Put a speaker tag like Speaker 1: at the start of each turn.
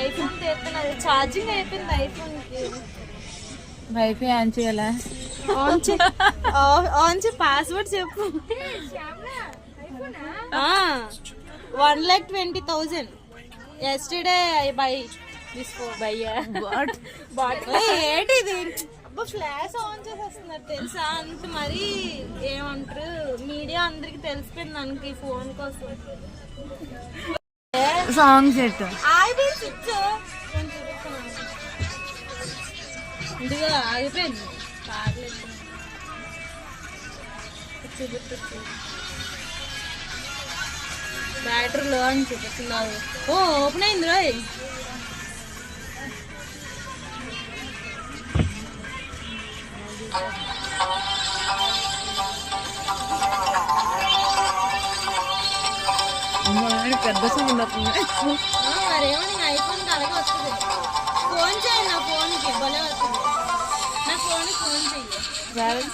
Speaker 1: IPhone తెస్తున్నది, charging అయిపోయింది iPhone కి.
Speaker 2: Wifi on చేయాలా?
Speaker 1: ఆన్ చే పాస్వర్డ్ చెప్పు. 1,20,000 yesterday I buy this phone. ఏంటిది ఫ్లాష్ ఆన్ చేసేస్తున్నారు తెలుసా? అంత మరి ఏమంటారు మీడియా అందరికి తెలిసిపోయింది అనుకో ఈ ఫోన్ కోసం.
Speaker 2: సాంగ్ సెట్
Speaker 1: ఇదిగో ఆగిపోయింది. బ్యాటరీ లో అని చూపిస్తున్నావు. ఓ ఓపెన్ అయింది రోయ్.
Speaker 2: పెద్ద సౌండ్ వస్తుంది.
Speaker 1: మరేమో నేను ఐఫోన్ అలాగే వస్తుంది. ఫోన్ చేయండి నా ఫోన్కి భలే వస్తుంది. నా ఫోన్ చెయ్యి.